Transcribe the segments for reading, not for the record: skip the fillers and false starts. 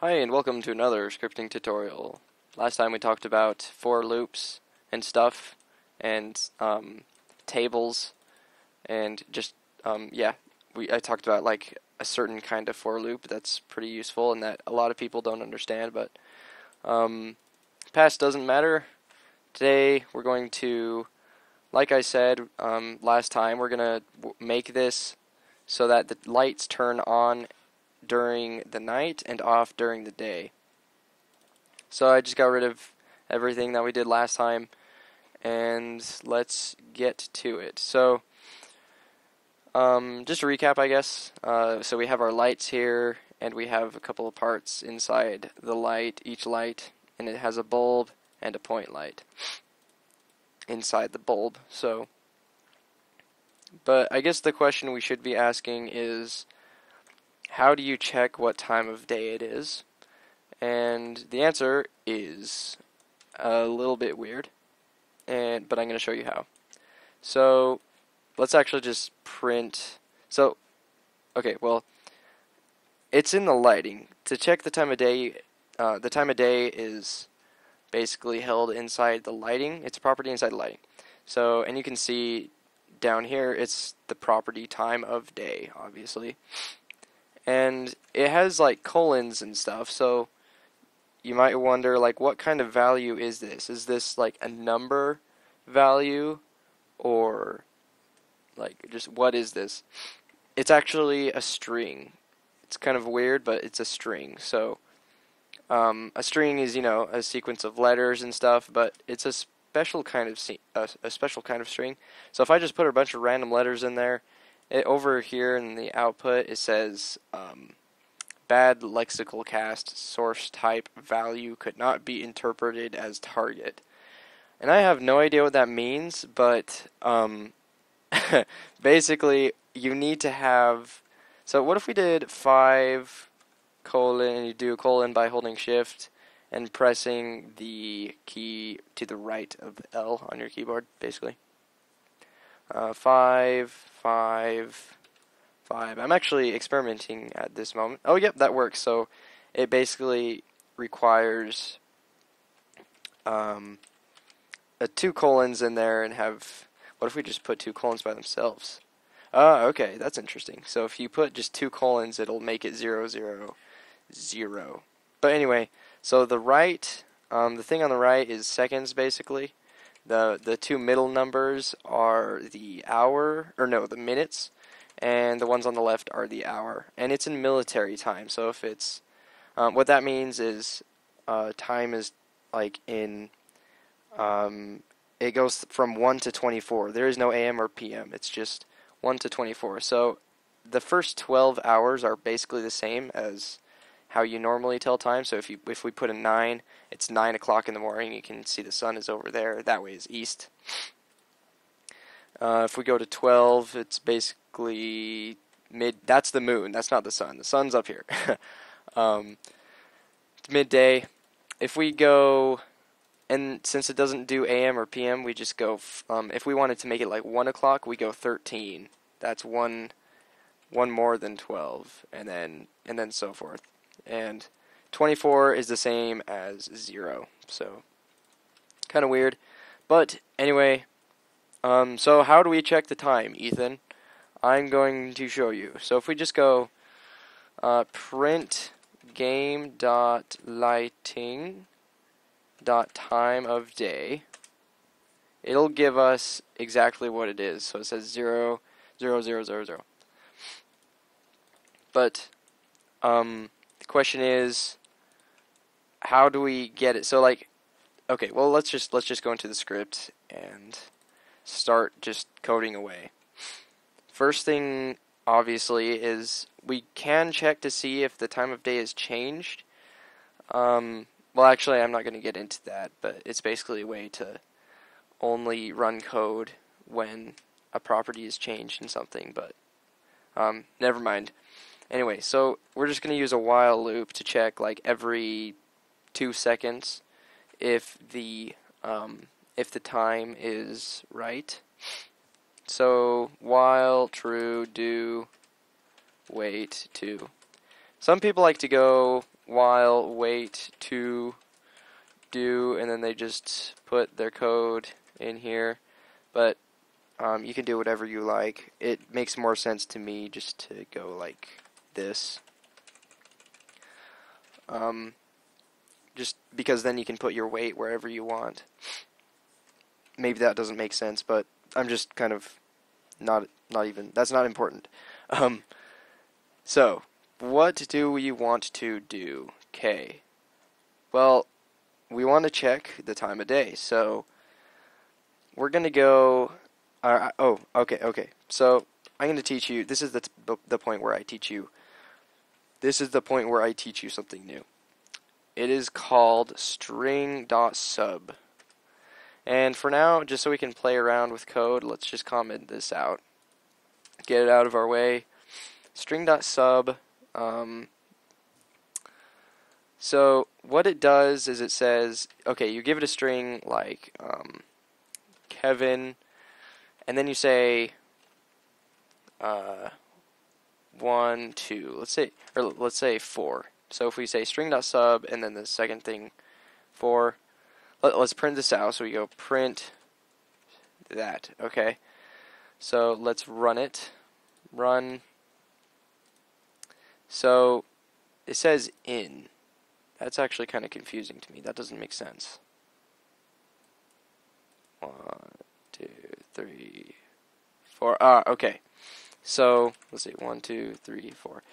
Hi and welcome to another scripting tutorial. Last time we talked about for loops and stuff and tables and just yeah, I talked about like a certain kind of for loop that's pretty useful and that a lot of people don't understand, but past doesn't matter. Today we're going to, like I said last time, we're going to make this so that the lights turn on during the night and off during the day. So I just got rid of everything that we did last time, and let's get to it. So just to recap, I guess, so we have our lights here, and we have a couple of parts inside the light, each light, and it has a bulb and a point light inside the bulb. So, but I guess the question we should be asking is, how do you check what time of day it is? And the answer is a little bit weird, but I'm going to show you how. So let's actually just print. So, okay, well, it's in the lighting. To check the time of day is basically held inside the lighting. It's a property inside the lighting. So, and you can see down here, it's the property time of day, obviously. And it has like colons and stuff, so you might wonder, like, what kind of value is this? Is this like a number value, or like just what is this? It's actually a string. It's kind of weird, but it's a string. So a string is, a sequence of letters and stuff, but it's a special kind of string. So if I just put a bunch of random letters in there, over here in the output it says bad lexical cast, source type value could not be interpreted as target. And I have no idea what that means, but basically you need to have, so what if we did 5 colon, and you do colon by holding shift and pressing the key to the right of L on your keyboard, basically. 5, 5, 5. I'm actually experimenting at this moment. Oh, yep, that works. So it basically requires 2 colons in there and have, what if we just put 2 colons by themselves? Okay, that's interesting. So if you put just 2 colons, it'll make it 0, 0, 0. But anyway, so the right, the thing on the right is seconds, basically. The 2 middle numbers are the hour, or no, the minutes, and the ones on the left are the hour. And it's in military time, so if it's, what that means is time is like in, it goes from 1 to 24. There is no AM or PM, it's just 1 to 24. So the first 12 hours are basically the same as how you normally tell time. So if we put a 9, it's 9 o'clock in the morning. You can see the sun is over there. That way is east. If we go to 12, it's basically mid. That's the moon. That's not the sun. The sun's up here. It's midday. If we go, and since it doesn't do AM or PM, we just go. If we wanted to make it like 1 o'clock, we go 13. That's one more than 12, and then so forth. And 24 is the same as 0, so kind of weird. But anyway, so how do we check the time, Ethan? I'm going to show you. So if we just go print game.lighting.time of day, it'll give us exactly what it is. So it says 0, 0, 0, 0, 0. But the question is, how do we get it? So like, okay, well let's just go into the script and start just coding away. First thing, obviously, is we can check to see if the time of day has changed. Well, actually, I'm not going to get into that, but it's basically a way to only run code when a property is changed in something, but never mind. Anyway, so we're just going to use a while loop to check like every 2 seconds if the time is right. So while true do wait 2. Some people like to go while, wait, to, do, and then they just put their code in here. But you can do whatever you like. It makes more sense to me just to go like this. Just because then you can put your wait wherever you want. Maybe that doesn't make sense, but I'm just kind of not even, that's not important. So, what do we want to do? Okay. Well, we want to check the time of day, so we're going to go, okay. So, I'm going to teach you, this is the point where I teach you, something new. It is called String.sub. And for now, just so we can play around with code, let's just comment this out. Get it out of our way. String.sub. So what it does is it says, okay, you give it a string like Kevin, and then you say 1, 2. Let's say 4. So if we say string.sub and then the second thing 4. Let's print this out. So we go print that. Okay. So let's run it. Run. So it says in. That's actually kind of confusing to me. That doesn't make sense. 1, 2, 3, 4. Okay. So let's see. 1, 2, 3, 4.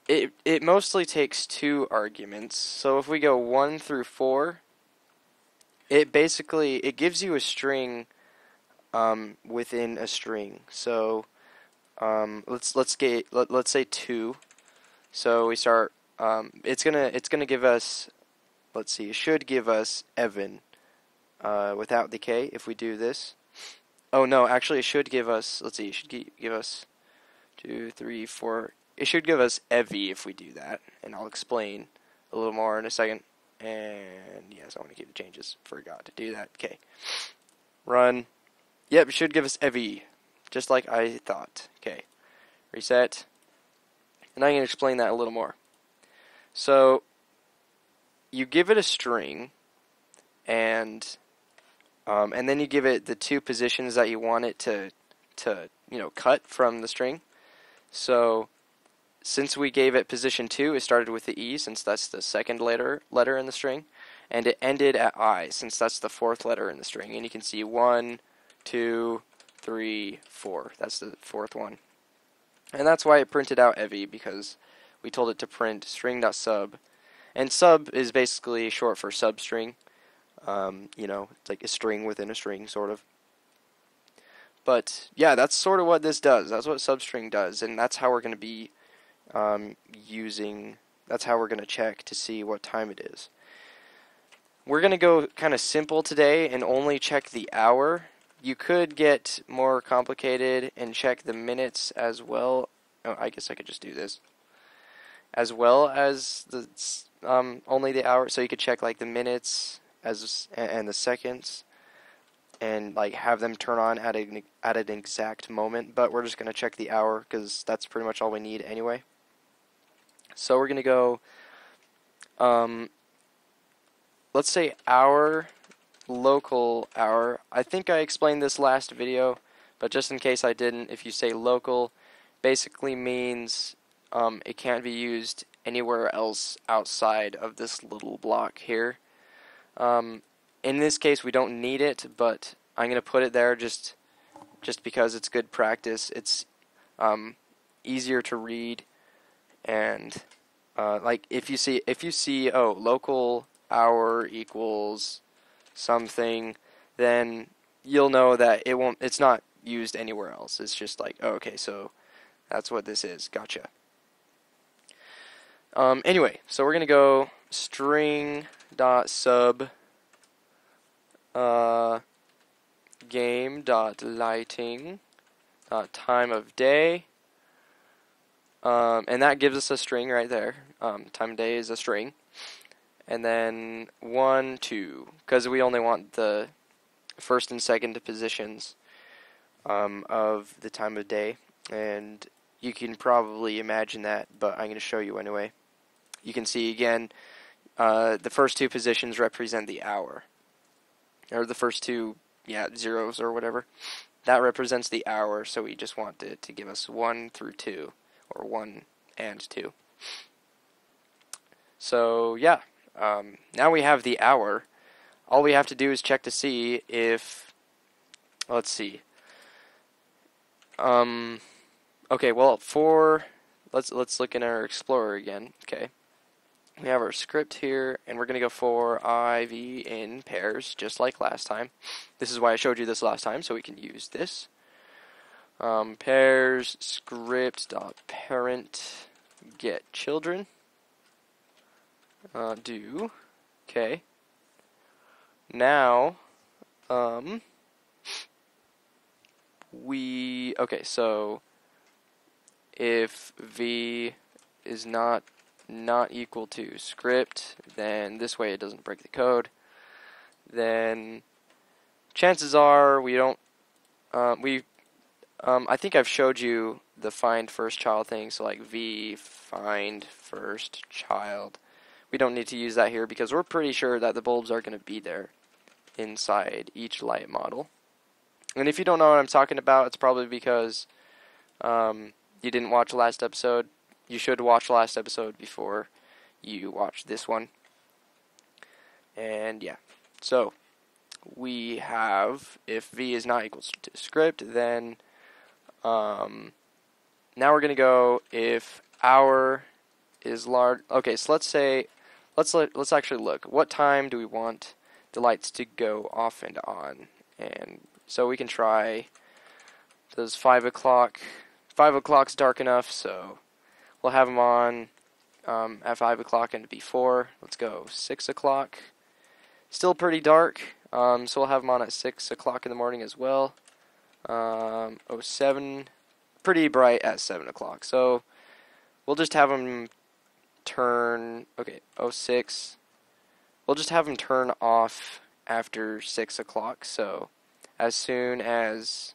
It mostly takes 2 arguments. So if we go 1 through 4. It gives you a string within a string. So let's say 2. So we start. It's gonna give us. Let's see. It should give us Evan without the K if we do this. Oh no, actually it should give us. Let's see. It should give us 2, 3, 4. It should give us Evie if we do that, and I'll explain a little more in a second. And yes, I want to keep the changes. Forgot to do that. Okay. Run. Yep, it should give us Evie. Just like I thought. Okay. Reset. And I'm going to explain that a little more. So, you give it a string, and then you give it the 2 positions that you want it to cut from the string. So, since we gave it position 2, it started with the E, since that's the second letter in the string, and it ended at I, since that's the 4th letter in the string. And you can see 1, 2, 3, 4. That's the 4th one. And that's why it printed out Evie, because we told it to print string.sub. And sub is basically short for substring. It's like a string within a string, sort of. But, yeah, that's sort of what this does. That's what substring does, and that's how we're going to be that's how we're going to check to see what time it is. We're going to go kind of simple today and only check the hour. You could get more complicated and check the minutes as well. Oh, I guess I could just do this. As well as the only the hour, so you could check like the minutes and the seconds and like have them turn on at an exact moment, but we're just going to check the hour because that's pretty much all we need anyway. So we're going to go, let's say hour, local hour. I think I explained this last video, but just in case I didn't, if you say local, basically means it can't be used anywhere else outside of this little block here. In this case, we don't need it, but I'm going to put it there just because it's good practice. It's easier to read. And like if you see local hour equals something, then you'll know that it's not used anywhere else. It's just like, oh, okay, so that's what this is. Gotcha. Anyway, so we're gonna go string.sub game.lighting time of day. And that gives us a string right there. Time of day is a string. And then 1, 2, because we only want the first and second positions of the time of day. And you can probably imagine that, but I'm going to show you anyway. You can see again, the first two positions represent the hour, or the first two, zeros or whatever. That represents the hour, so we just want it to give us 1 through 2, or 1 and 2. So yeah, now we have the hour. All we have to do is check to see if, let's see. Okay, well, let's look in our Explorer again. Okay, we have our script here, and we're gonna go for IV in pairs, just like last time. This is why I showed you this last time, so we can use this. Pairs script.parent get children. Do. Okay. Now, okay, so if v is not equal to script, then this way it doesn't break the code. Then chances are we don't, I think I've showed you the find first child thing, so like v find first child. We don't need to use that here because we're pretty sure that the bulbs are going to be there inside each light model. And if you don't know what I'm talking about, it's probably because you didn't watch the last episode. You should watch the last episode before you watch this one. And yeah, so we have, if v is not equal to script, then now we're going to go if hour is large. Okay, so let's say, let's actually look. What time do we want the lights to go off and on? And so we can try those 5 o'clock. 5 o'clock's dark enough, so we'll have them on at 5 o'clock and before. Let's go 6 o'clock. Still pretty dark, so we'll have them on at 6 o'clock in the morning as well. 07, pretty bright at 7 o'clock. So we'll just have them turn, okay, 06. We'll just have them turn off after 6 o'clock. So as soon as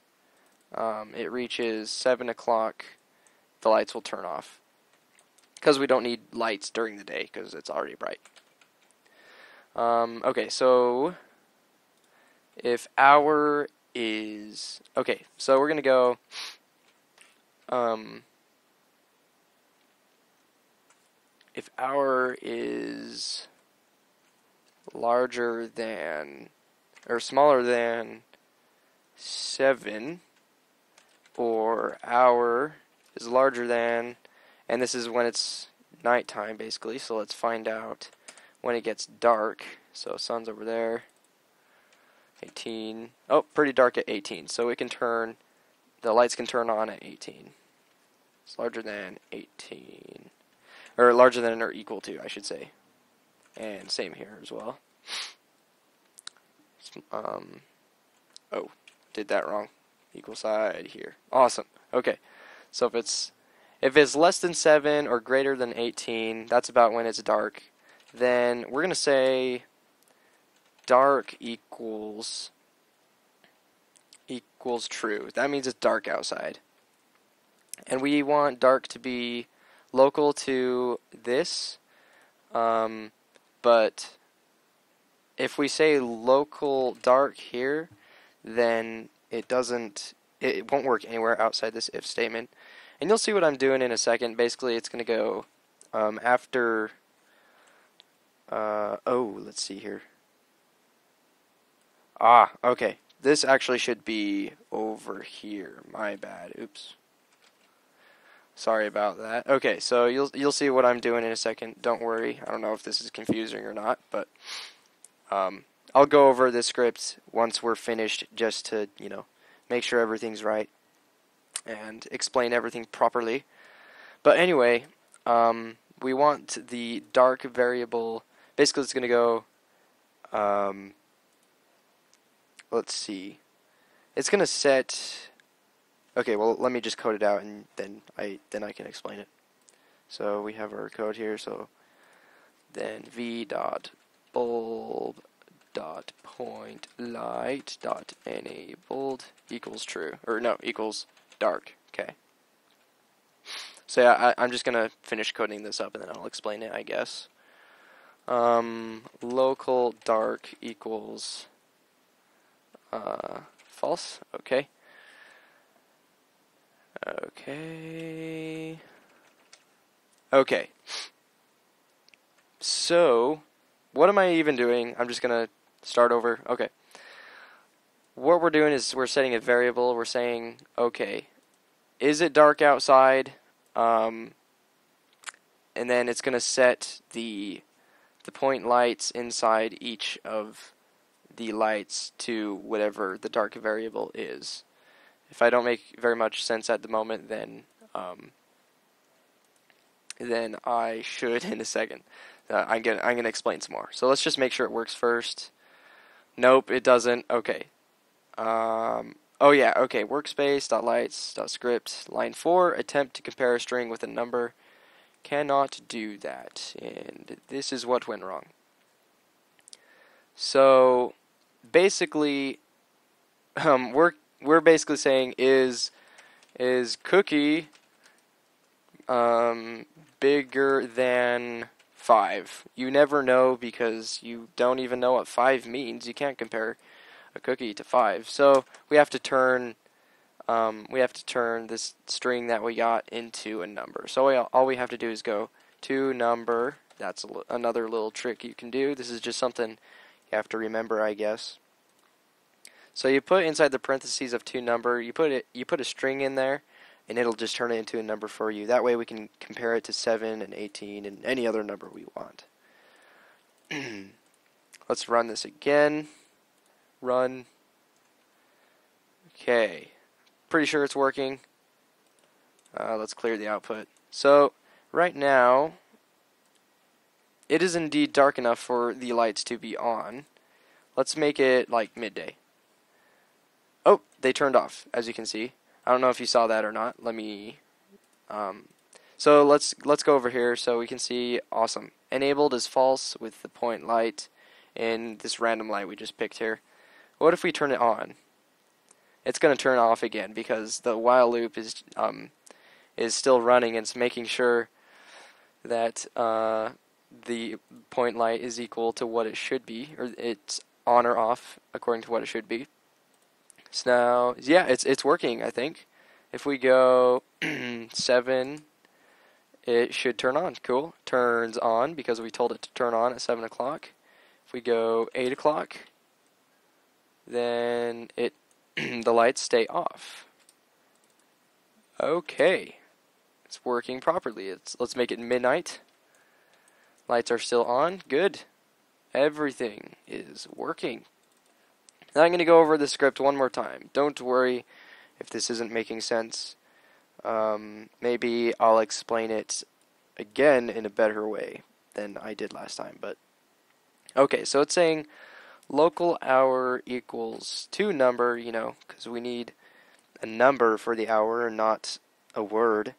it reaches 7 o'clock, the lights will turn off. Because we don't need lights during the day because it's already bright. Okay, so if hour is, okay, so we're going to go, if hour is larger than, or smaller than 7, or hour is larger than, and this is when it's nighttime basically, so let's find out when it gets dark. So sun's over there, 18, oh, pretty dark at 18, so we can turn, the lights can turn on at 18. It's larger than 18, or larger than or equal to, I should say. And same here as well. Oh, did that wrong. Equal side here. Awesome. Okay. So if it's less than 7 or greater than 18, that's about when it's dark. Then we're going to say dark equals true. That means it's dark outside. And we want dark to be local to this, but if we say local dark here, then it won't work anywhere outside this if statement. And you'll see what I'm doing in a second. Basically, it's going to go after, let's see here. Okay. This actually should be over here. My bad. Oops. Sorry about that. Okay, so you'll see what I'm doing in a second. Don't worry. I don't know if this is confusing or not, but I'll go over the script once we're finished, just to make sure everything's right and explain everything properly. But anyway, we want the dark variable. Basically, it's going to go. Let's see. It's going to set. Okay, well, let me just code it out, and then I can explain it. So we have our code here. So then v.bulb.pointLight.enabled equals true, or no, equals dark. Okay. So yeah, I'm just gonna finish coding this up and then I'll explain it, I guess. Local dark equals false. Okay. Okay. So, what am I even doing? I'm just gonna start over. Okay. What we're doing is we're setting a variable. We're saying, okay, is it dark outside? And then it's gonna set the point lights inside each of the lights to whatever the dark variable is. If I don't make very much sense at the moment, then I should in a second. I'm gonna explain some more. So let's just make sure it works first. Nope, it doesn't. Okay. Oh yeah. Okay. Workspace.lights.script line 4. Attempt to compare a string with a number. Cannot do that, and this is what went wrong. So basically, we're basically saying is cookie bigger than 5? You never know because you don't even know what 5 means. You can't compare a cookie to 5. So we have to turn this string that we got into a number. So all we have to do is go to number. That's another little trick you can do. This is just something you have to remember, I guess. So you put inside the parentheses of to number, you put a string in there, and it'll just turn it into a number for you. That way we can compare it to 7 and 18 and any other number we want. Let's run this again. Run. Okay. Pretty sure it's working. Let's clear the output. So right now, it is indeed dark enough for the lights to be on. Let's make it like midday. Oh, they turned off, as you can see. I don't know if you saw that or not. Let me. So let's go over here so we can see. Awesome. Enabled is false with the point light and this random light we just picked here. What if we turn it on? It's going to turn off again because the while loop is still running and it's making sure that the point light is equal to what it should be, or it's on or off according to what it should be. So now, yeah, it's working, I think. If we go 7, it should turn on. Cool. Turns on because we told it to turn on at 7 o'clock. If we go 8 o'clock, then the lights stay off. Okay. It's working properly. Let's make it midnight. Lights are still on. Good. Everything is working. Now I'm going to go over the script one more time. Don't worry if this isn't making sense. Maybe I'll explain it again in a better way than I did last time. But okay, so it's saying local hour equals to number, because we need a number for the hour and not a word.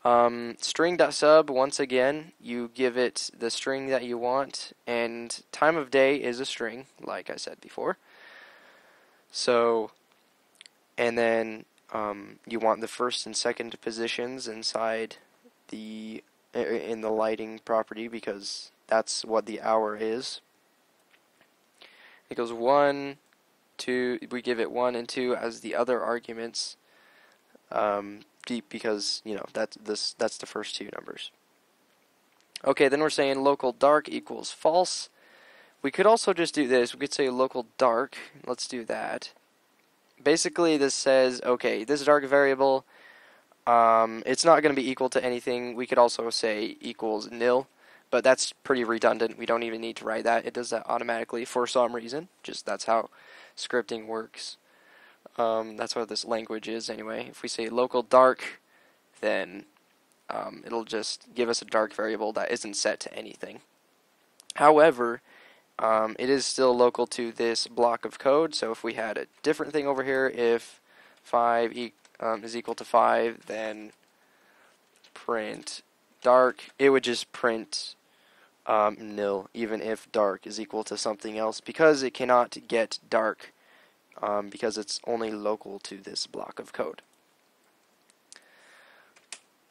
String.sub, once again, you give it the string that you want, and time of day is a string, like I said before. So, and then you want the first and second positions inside in the lighting property because that's what the hour is. It goes 1, 2. We give it 1 and 2 as the other arguments. Because that's the first 2 numbers. Okay, then we're saying local dark equals false. We could also just do this. We could say local dark. Let's do that. Basically, this says, okay, this dark variable, it's not going to be equal to anything. We could also say equals nil, but that's pretty redundant. We don't even need to write that. It does that automatically for some reason. Just that's how scripting works. That's what this language is anyway. If we say local dark, then it'll just give us a dark variable that isn't set to anything. However, it is still local to this block of code, so if we had a different thing over here, if 5 is equal to 5, then print dark, it would just print nil, even if dark is equal to something else, because it cannot get dark. Because it's only local to this block of code.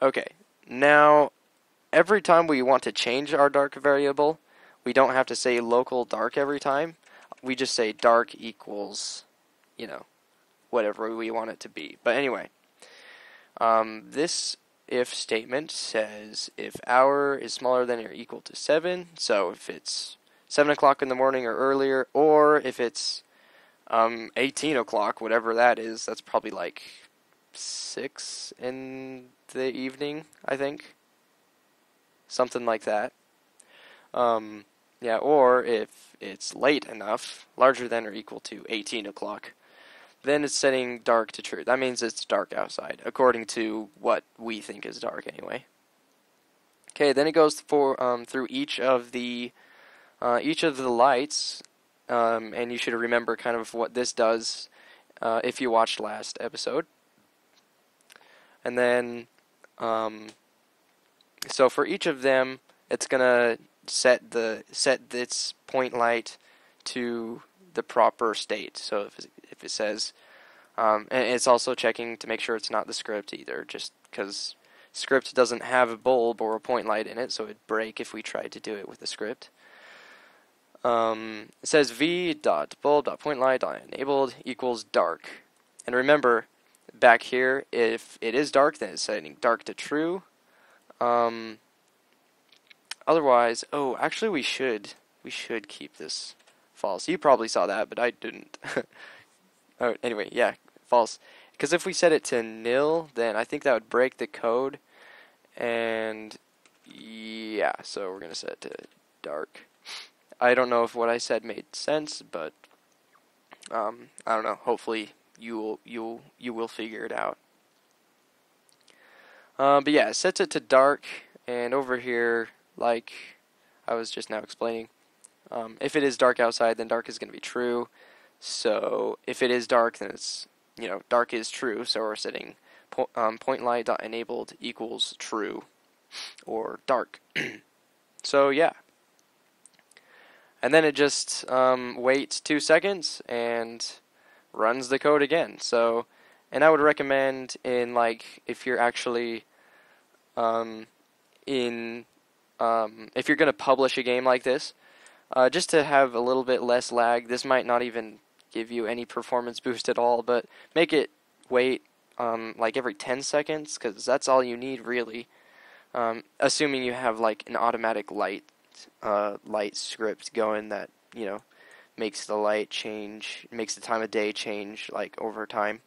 Okay, now every time we want to change our dark variable, we don't have to say local dark every time. We just say dark equals, whatever we want it to be. But anyway, this if statement says if hour is smaller than or equal to 7, so if it's 7 o'clock in the morning or earlier, or if it's 18 o'clock, whatever that is, that's probably like 6 in the evening, I think. Something like that. Yeah, or if it's late enough, larger than or equal to 18 o'clock, then it's setting dark to true. That means it's dark outside, according to what we think is dark anyway. Okay, then it goes through each of the lights, and you should remember kind of what this does if you watched last episode. And then, so for each of them, it's gonna set its point light to the proper state. So if it says, and it's also checking to make sure it's not the script either, just because script doesn't have a bulb or a point light in it, so it'd break if we tried to do it with the script. It says v.bulb.pointlight.enabled equals dark. And remember, back here, if it is dark, then it's setting dark to true. Otherwise, actually we should keep this false. You probably saw that, but I didn't. Oh, anyway, yeah, false. Because if we set it to nil, then I think that would break the code. And yeah, so we're gonna set it to dark. I don't know if what I said made sense, but I don't know. Hopefully you will figure it out. But yeah, it sets it to dark, and over here, like I was just now explaining, if it is dark outside, then dark is going to be true. So if it is dark, then it's dark is true. So we're setting point light.enabled equals true or dark. So yeah. And then it just waits 2 seconds and runs the code again. So, and I would recommend if you're actually if you're going to publish a game like this, just to have a little bit less lag. This might not even give you any performance boost at all, but make it wait every 10 seconds, because that's all you need really. Assuming you have an automatic light script going that makes the light change, makes the time of day change over time.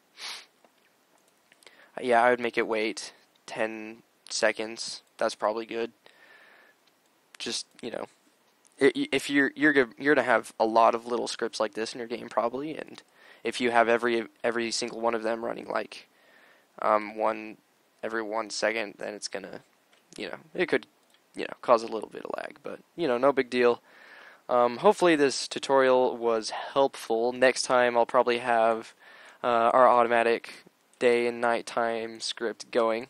Yeah, I would make it wait 10 seconds. That's probably good. Just if you're gonna have a lot of little scripts like this in your game probably, and if you have every single one of them running one every 1 second, then it's gonna it could cause a little bit of lag, but no big deal. Hopefully this tutorial was helpful. Next time I'll probably have our automatic day and night time script going.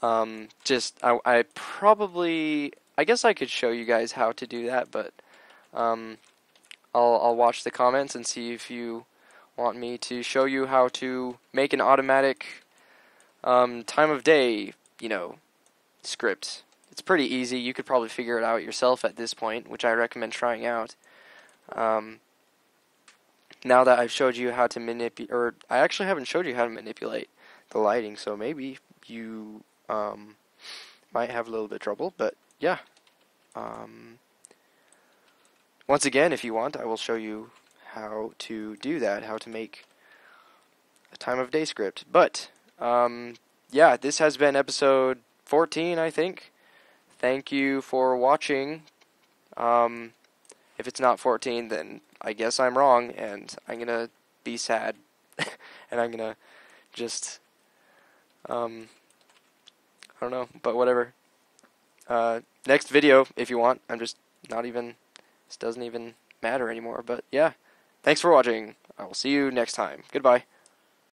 I guess I could show you guys how to do that, but I'll watch the comments and see if you want me to show you how to make an automatic time of day, script. It's pretty easy. You could probably figure it out yourself at this point, which I recommend trying out. Now that I've showed you how to manipulate, or I actually haven't showed you how to manipulate the lighting, so maybe you might have a little bit of trouble, but yeah. Once again, if you want, I will show you how to do that, how to make a time of day script. But, yeah, this has been episode 14, I think. Thank you for watching. If it's not 14, then I guess I'm wrong, and I'm gonna be sad. And I'm gonna just, I don't know, but whatever. Next video, if you want. I'm just not even, this doesn't even matter anymore, but yeah. Thanks for watching. I will see you next time. Goodbye.